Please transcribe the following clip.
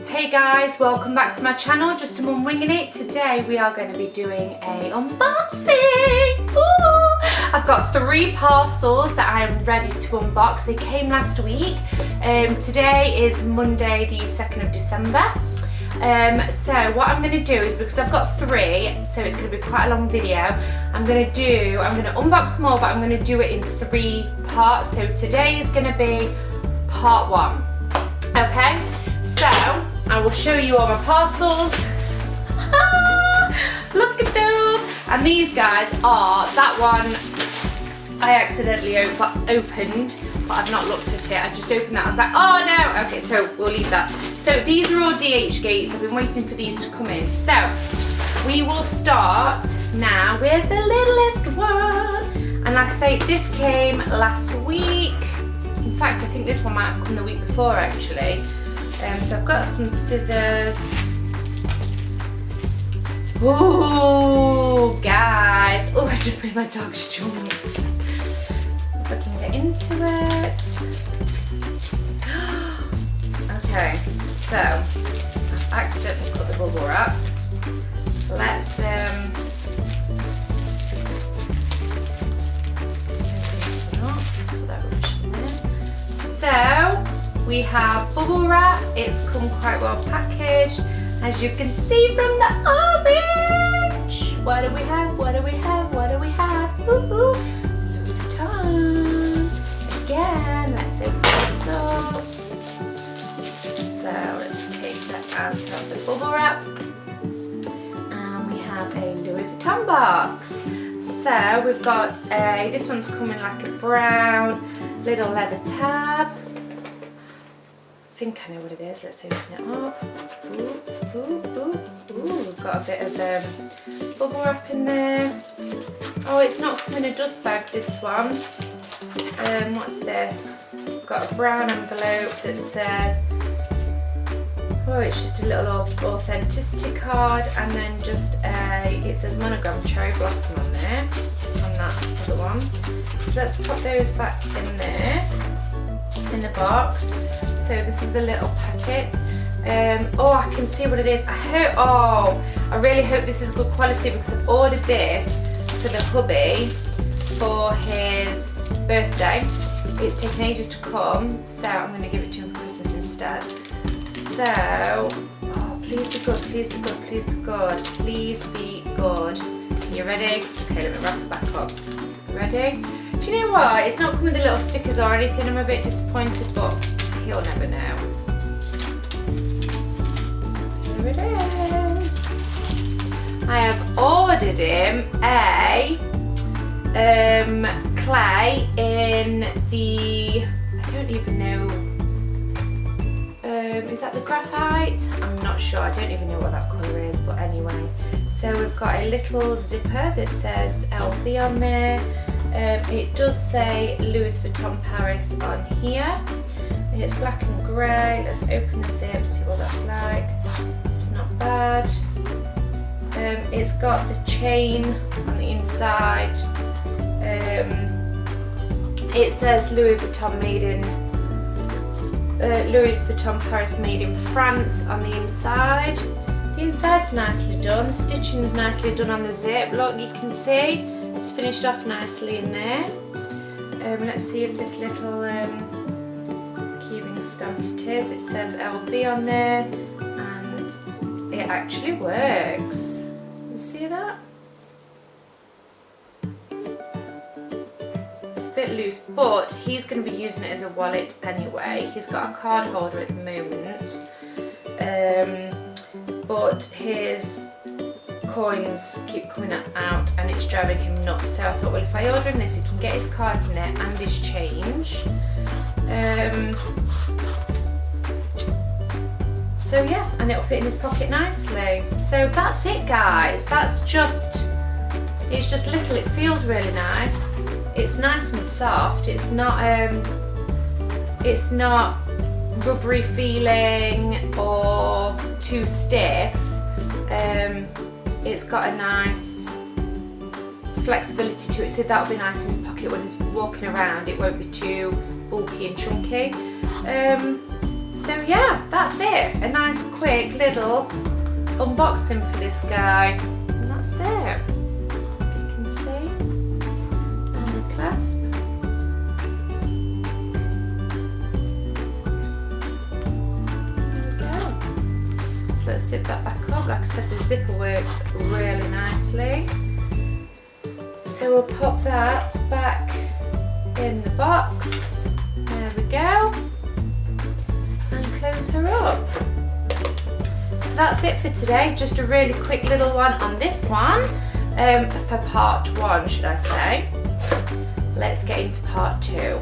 Hey guys, welcome back to my channel, Just a Mum Winging It. Today we are going to be doing a unboxing. Ooh! I've got 3 parcels that I am ready to unbox. They came last week. Today is Monday the 2nd of December. So what I'm going to do is, because I've got 3, so it's going to be quite a long video, I'm going to unbox them all, but I'm going to do it in 3 parts. So today is going to be part 1. Okay, so I will show you all my parcels. Look at those. And these guys are, that one I accidentally opened, but I've not looked at it. I just opened that, I was like, oh no. Okay, so we'll leave that. So these are all DHGates. I've been waiting for these to come in. So we will start now with the littlest one. And like I say, this came last week. In fact, I think this one might have come the week before actually. So I've got some scissors. Oh, guys. Oh, I just made my dog's jump. If I can get into it. Okay, so I've accidentally cut the bubble wrap. Let's open this one up. Let's put that rubbish in there. So we have bubble wrap. It's come quite well packaged, as you can see from the orange. What do we have? What do we have? What do we have? Ooh, Louis Vuitton. Again, let's open this up. So let's take that out of the bubble wrap. And we have a Louis Vuitton box. So we've got this one's coming like a brown little leather tab. I think I know what it is. Let's open it up. Ooh, ooh, ooh, ooh. We've got a bit of bubble wrap in there. Oh, it's not coming in a dust bag, this one. What's this? We've got a brown envelope that says, oh, it's just a little authenticity card, and then just it says monogram cherry blossom on there, on that other one. So let's pop those back in there, in the box. So this is the little packet. Oh, I can see what it is. I really hope this is good quality, because I've ordered this for the hubby for his birthday. It's taken ages to come, so I'm going to give it to him for Christmas instead. So, oh, please be good, please be good, please be good, please be good. You ready? Okay, let me wrap it back up. Ready? Do you know what? It's not coming with the little stickers or anything. I'm a bit disappointed, but he'll never know. Here it is. I have ordered him a clay in the, I don't even know, is that the graphite? I'm not sure, I don't even know what that colour is, but anyway. So we've got a little zipper that says LV on there. It does say Louis Vuitton Paris on here. It's black and grey. Let's open the zip, see what that's like. It's not bad. It's got the chain on the inside. It says Louis Vuitton Paris made in France on the inside. The inside's nicely done. The stitching's nicely done on the zip. Look, you can see it's finished off nicely in there. Let's see if this little keyring stamped it is. It says LV on there, and it actually works. You see that? It's a bit loose, but he's going to be using it as a wallet anyway. He's got a card holder at the moment, but his coins keep coming out and it's driving him nuts. So I thought, well, if I order him this, he can get his cards in there and his change. So yeah, and it'll fit in his pocket nicely. So that's it, guys. It's just little. It feels really nice. It's nice and soft. It's not rubbery feeling or too stiff. It's got a nice flexibility to it, so that'll be nice in his pocket when he's walking around. It won't be too bulky and chunky. So yeah, that's it. A nice quick little unboxing for this guy. And that's it. If you can see. And the clasp. There we go. So let's zip that back up. Like I said, the zipper works really nicely. So we'll pop that back in the box. There we go. And close her up. So that's it for today. Just a really quick little one on this one. For part 1, should I say. Let's get into part 2.